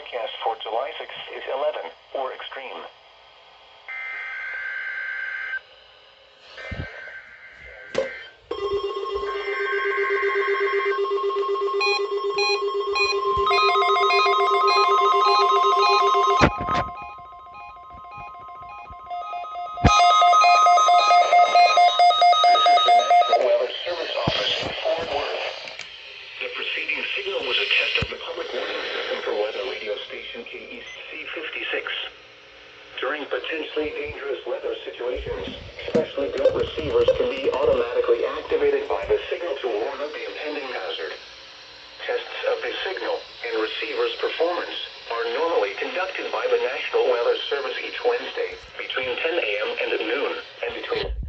forecast for July 6th is 11, or extreme. Signal was a test of the public warning system for weather radio station KEC56. During potentially dangerous weather situations, specially built receivers can be automatically activated by the signal to warn of the impending hazard. Tests of the signal and receiver's performance are normally conducted by the National Weather Service each Wednesday between 10 a.m. and noon and between